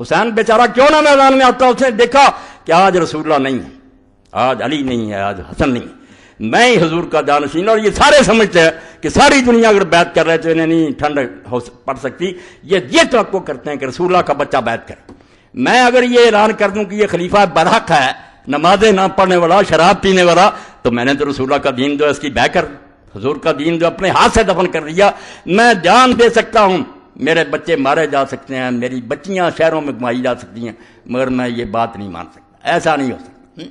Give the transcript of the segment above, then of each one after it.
حسین بیچارہ کیوں نہ میدان میں آتا؟ اس نے دیکھا کہ آج رسول اللہ نہیں ہے، آج علی نہیں ہے، آج حسن نہیں ہے، میں ہی حضور کا جانشین. اور یہ سارے سمجھتے ہیں کہ ساری دنیا اگر بیعت کر رہے تو انہیں نہیں ٹھنڈ پڑ سکتی. یہ توقع کرتے ہیں کہ رسول اللہ کا بچہ بیعت کرے. میں اگر یہ اعلان کر دوں کہ یہ خلیفہ برحق ہے، نمازیں نہ پڑھنے والا، شراب پینے والا، تو میں نے تو رسول اللہ کا دین جو ہے اس کی بیع کر، حضور کا دین جو اپنے ہاتھ سے دفن کر دیا. میں جان دے سکتا ہوں، میرے بچے مارے جا سکتے ہیں، میری بچیاں شہروں میں گھمائی جا سکتی ہیں، مگر میں یہ بات نہیں مان سکتا. ایسا نہیں ہو سکتا.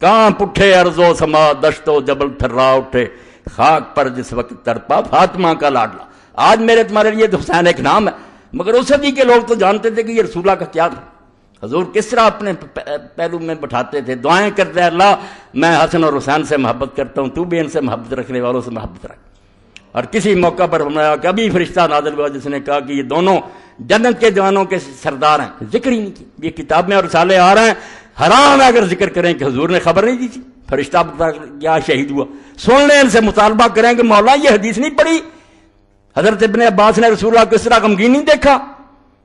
کانپ اٹھے ارض و سما، دشت و جبل تھرا اٹھے، خاک پر جس وقت تڑپا فاطمہ کا لاڈلا. آج میرے تمہارے لیے تو حسین ایک نام ہے، مگر اس صدی کے لوگ تو جانتے تھے کہ یہ رسول اللہ کا کیا تھا. حضور کس طرح اپنے پہلو میں بٹھاتے تھے، دعائیں کرتے ہیں، اللہ میں حسن اور حسین سے محبت کرتا ہوں، تو بھی ان سے محبت رکھنے والوں سے محبت رکھ. اور کسی موقع پر فرمایا کہ ابھی فرشتہ نازل ہوا جس نے کہا کہ یہ دونوں جنت کے جوانوں کے سردار ہیں. ذکر ہی نہیں کی. یہ کتاب میں اور رسالے آ رہے ہیں، حرام ہے اگر ذکر کریں کہ حضور نے خبر نہیں دی تھی. فرشتہ کیا شہید ہوا، سن لیں، ان سے مطالبہ کریں کہ مولا یہ حدیث نہیں پڑھی، حضرت ابن عباس نے رسول اللہ کو اس طرح غمگین نہیں دیکھا.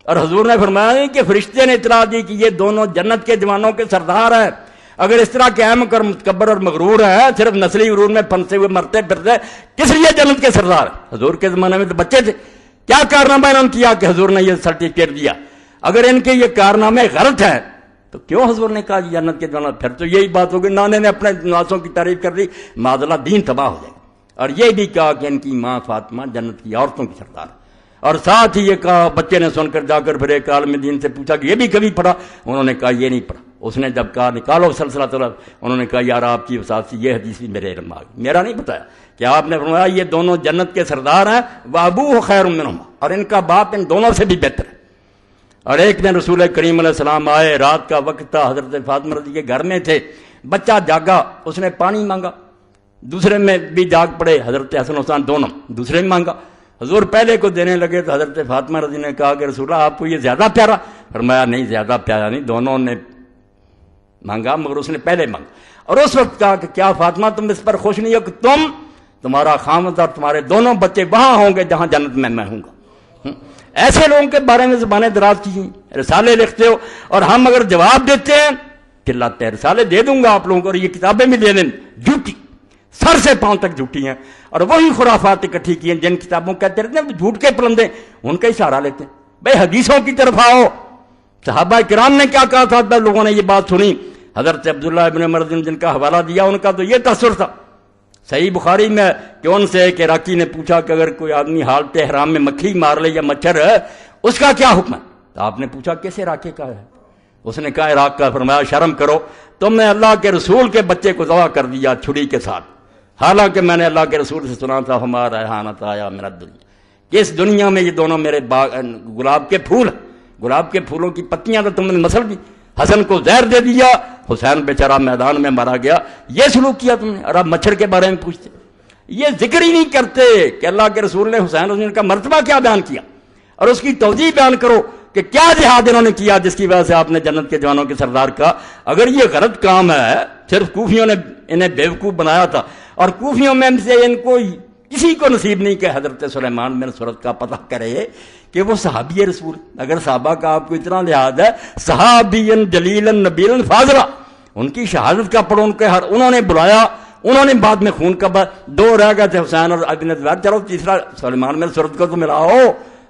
اور حضور نے فرمایا کہ فرشتے نے اطلاع دی کہ یہ دونوں جنت کے جوانوں کے سردار ہیں. اگر اس طرح کے احمق اور متکبر اور مغرور ہیں، صرف نسلی غرور میں پھنسے ہوئے مرتے پھرتے، کس لیے جنت کے سردار ہیں؟ حضور کے زمانے میں تو بچے تھے. کیا کارنامہ انہوں نے کیا کہ حضور نے یہ سرٹیفکیٹ دیا؟ اگر ان کے یہ کارنامے غلط ہیں تو کیوں حضور نے کہا جنت کے جوان؟ پھر تو یہی بات ہوگی نانے نے اپنے نواسوں کی تعریف کر دی، معذ اللہ دین تباہ ہو جائے گا. اور یہ بھی کہا کہ ان کی ماں فاطمہ جنت کی عورتوں کی سردار. اور ساتھ ہی یہ کہا، بچے نے سن کر جا کر پھر ایک عالم دین سے پوچھا کہ یہ بھی کبھی پڑھا؟ انہوں نے کہا یہ نہیں پڑھا. اس نے جب کہا نکالو سلسلہ طلب، انہوں نے کہا یار آپ کی وسعت سے یہ حدیث بھی میرے علم آ گئی. میرا نہیں بتایا کہ آپ نے فرمایا یہ دونوں جنت کے سردار ہیں، وابوہ خیر منہما، اور ان کا باپ ان دونوں سے بھی بہتر ہے. اور ایک دن رسول کریم علیہ السلام آئے، رات کا وقت تھا، حضرت فاطمہ رضی کے گھر میں تھے. بچہ جاگا، اس نے پانی مانگا. دوسرے میں بھی جاگ پڑے، حضرت حسن حسین دونوں، دوسرے میں مانگا. حضور پہلے کو دینے لگے تو حضرت فاطمہ رضی نے کہا کہ رسول اللہ آپ کو یہ زیادہ پیارا؟ فرمایا نہیں زیادہ پیارا نہیں، دونوں نے مانگا مگر اس نے پہلے مانگا. اور اس وقت کہا کہ کیا فاطمہ تم اس پر خوش نہیں ہو کہ تمہارا خامد اور تمہارے دونوں بچے وہاں ہوں گے جہاں جنت میں ہوں گا. ایسے لوگوں کے بارے میں زبانیں دراز کی ہیں، رسالے لکھتے ہو، اور ہم اگر جواب دیتے ہیں چلاتے ہیں رسالے دے دوں گا آپ لوگوں کو، اور یہ کتابیں بھی دے دیں، جھوٹی، سر سے پاؤں تک جھوٹی ہیں. اور وہی خرافات اکٹھی کی ہیں جن کتابوں کہتے رہتے ہیں جھوٹ کے پلندے، ان کا ہی سہارا لیتے ہیں. بھائی حدیثوں کی طرف آؤ. صحابہ کرام نے کیا کہا تھا؟ لوگوں نے یہ بات سنی، حضرت عبداللہ ابن عمر جن کا حوالہ دیا ان کا تو یہ تاثر تھا صحیح بخاری میں کہ ان سے ایک عراقی نے پوچھا کہ اگر کوئی آدمی حالت احرام میں مکھی مار لے یا مچھر ہے اس کا کیا حکم ہے؟ تو آپ نے پوچھا کس عراقی کا ہے؟ اس نے کہا عراق کا. فرمایا شرم کرو، تم نے اللہ کے رسول کے بچے کو ذبح کر دیا چھری کے ساتھ، حالانکہ میں نے اللہ کے رسول سے سنا تھا ہمارا ریحانۃ آیا میرا دنیا، کہ اس دنیا میں یہ دونوں میرے گلاب کے پھول ہیں، گلاب کے پھولوں کی پتیاں تو تم نے مسل دی. حسن کو زہر دے دیا، حسین بیچارہ میدان میں مارا گیا. یہ سلوک کیا تم نے، اور اب مچھر کے بارے میں پوچھتے. یہ ذکر ہی نہیں کرتے کہ اللہ کے رسول نے حسین کا مرتبہ کیا بیان کیا، اور اس کی توضیح بیان کرو کہ کیا جہاد انہوں نے کیا جس کی وجہ سے آپ نے جنت کے جوانوں کے سردار کہا. اگر یہ غلط کام ہے، صرف کوفیوں نے انہیں بیوقوف بنایا تھا، اور کوفیوں میں سے ان کو کسی کو نصیب نہیں کہ حضرت سلیمان بن سورت کا پتہ کرے کہ وہ صحابی رسول. اگر صحابہ کا آپ کو اتنا لحاظ ہے، صحابی جلیل نبیل فاضلہ، ان کی شہادت کا پڑھو، انہوں نے بلایا، انہوں نے بعد میں خون کا دو رہ گئے تھے حسین اور ابن زبیر، چلو تیسرا سلیمان بن سورت کو تو ملاؤ،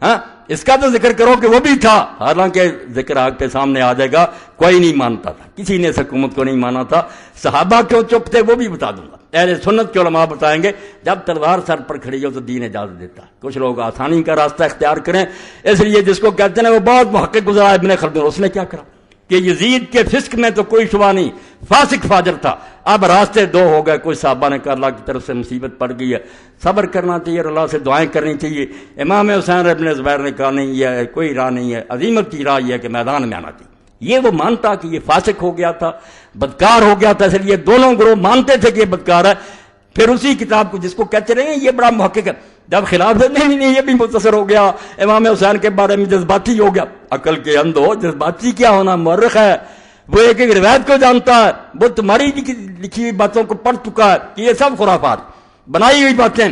ہاں اس کا تو ذکر کرو کہ وہ بھی تھا. حالانکہ ذکر آگ کے سامنے آ جائے گا، کوئی نہیں مانتا تھا، کسی نے اس حکومت کو نہیں مانا تھا. صحابہ کیوں چپ تھے وہ بھی بتا دوں گا. اہل سنت کے علماء بتائیں گے جب تلوار سر پر کھڑی ہو تو دین اجازت دیتا ہے. کچھ لوگ آسانی کا راستہ اختیار کریں، اس لیے جس کو کہتے ہیں وہ بہت محقق گزرا ابن خلدون، اس نے کیا کرا کہ یزید کے فسق میں تو کوئی شبہ نہیں، فاسق فاجر تھا. اب راستے دو ہو گئے. کوئی صحابہ نے کہا اللہ کی طرف سے مصیبت پڑ گئی ہے، صبر کرنا چاہیے اور اللہ سے دعائیں کرنی چاہیے. امام حسین ابن زبیر نے کہا نہیں، یہ کوئی راہ نہیں ہے، عظیمت کی راہ یہ ہے کہ میدان میں آنا چاہیے. یہ وہ مانتا کہ یہ فاسق ہو گیا تھا، بدکار ہو گیا تھا، اس لیے دونوں گروہ مانتے تھے کہ یہ بدکار ہے. پھر اسی کتاب کو جس کو کہتے رہے یہ بڑا محقق ہے، جب خلاف نہیں یہ بھی مختصر ہو گیا، امام حسین کے بارے میں جذباتی ہو گیا. عقل کے اندھو، جذباتی کیا ہونا، مورخ ہے وہ، ایک ایک روایت کو جانتا ہے، وہ تمہاری لکھی ہوئی باتوں کو پڑھ چکا ہے کہ یہ سب خرافات بنائی ہوئی باتیں.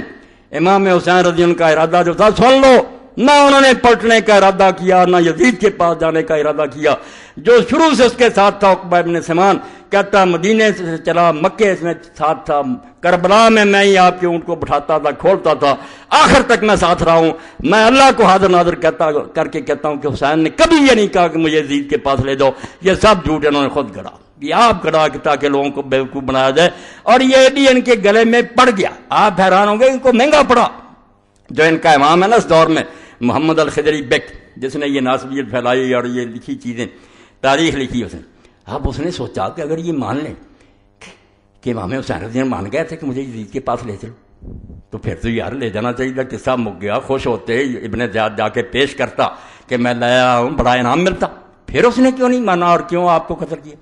امام حسین رضی اللہ کا ارادہ جو تھا سن لو، نہ انہوں نے پلٹنے کا ارادہ کیا، نہ یزید کے پاس جانے کا ارادہ کیا۔ جو شروع سے اس کے ساتھ تھا عقبہ ابن سمان، کہتا مدینے سے چلا، مکے میں ساتھ تھا، کربلا میں میں ہی آپ کے اونٹ کو بٹھاتا تھا، کھولتا تھا، آخر تک میں ساتھ رہا ہوں۔ میں اللہ کو حاضر ناظر کر کے کہتا ہوں کہ حسین نے کبھی یہ نہیں کہا کہ مجھے یزید کے پاس لے جاؤ، یہ سب جھوٹ انہوں نے خود گڑا، یہ آپ گڑا کہ تاکہ لوگوں کو بیوقوف بنایا جائے، اور یہ بھی ان کے گلے میں پڑ گیا۔ آپ حیران ہوں گے، ان کو مہنگا پڑا۔ جو ان کا امام ہے نا اس دور میں، محمد الخدری بیک، جس نے یہ ناسبیت پھیلائی اور یہ لکھی چیزیں، تاریخ لکھی اس نے، اب اس نے سوچا کہ اگر یہ مان لیں کہ امام حسین رضی اللہ عنہ مان گئے تھے کہ مجھے یزید کے پاس لے چلو، تو پھر تو یار لے جانا چاہیے تھا، قصہ مک گیا، خوش ہوتے، ابن زیاد جا کے پیش کرتا کہ میں لایا ہوں، بڑا انعام ملتا۔ پھر اس نے کیوں نہیں مانا اور کیوں آپ کو قتل کیا؟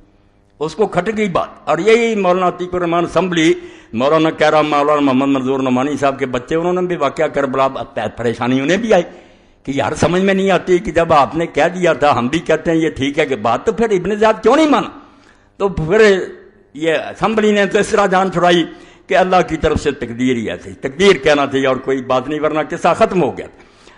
اس کو کھٹ گئی بات۔ اور یہی مولانا عتیق الرحمان اسمبلی، مولانا کہہ رہا مولانا محمد منظور نعمانی صاحب کے بچے، انہوں نے بھی واقعہ کربلا، پریشانی انہیں بھی آئی کہ یار سمجھ میں نہیں آتی کہ جب آپ نے کہہ دیا تھا، ہم بھی کہتے ہیں یہ ٹھیک ہے کہ بات، تو پھر ابن زیاد کیوں نہیں مانا؟ تو پھر یہ اسمبلی نے تو اس طرح جان چھڑائی کہ اللہ کی طرف سے تقدیر ہی ایسی، تقدیر کہنا تھی اور کوئی بات نہیں، ورنہ قصہ ختم ہو گیا۔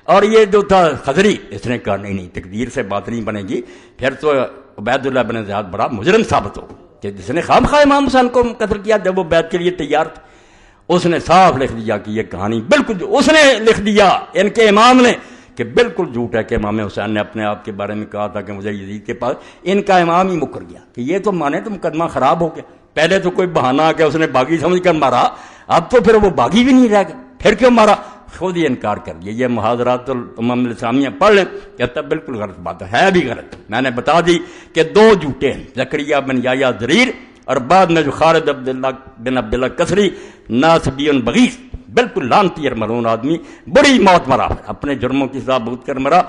اور یہ جو تھا خضری، اس نے کہا نہیں تقدیر سے بات نہیں بنے گی، پھر تو عبید اللہ بن زیاد بڑا مجرم ثابت ہو کہ جس نے خام خواہ امام حسین کو قتل کیا جب وہ بیعت کے لیے تیار تھا۔ اس نے صاف لکھ دیا کہ یہ کہانی بالکل، اس نے لکھ دیا ان کے امام نے کہ بالکل جھوٹ ہے کہ امام حسین نے اپنے آپ کے بارے میں کہا تھا کہ مجھے یزید کے پاس۔ ان کا امام ہی مکر گیا کہ یہ تو مانے تو مقدمہ خراب ہو گیا، پہلے تو کوئی بہانہ آ کے اس نے باغی سمجھ کر مارا، اب تو پھر وہ باغی بھی نہیں رہ گیا، پھر کیوں مارا؟ خود ہی انکار کر دیا۔ یہ محاضرات الامم الاسلامیہ پڑھ لیں، کہتا بالکل غلط بات ہے بھی غلط۔ میں نے بتا دی کہ دو جھوٹے ہیں، زکریا بن یحییٰ ضریر اور بعد میں جو خالد بن عبداللہ کسری ناصبی بغیث، بالکل لعنتی اور ملعون آدمی، بڑی موت مرا، اپنے جرموں کی سزا بھگت کر مرا۔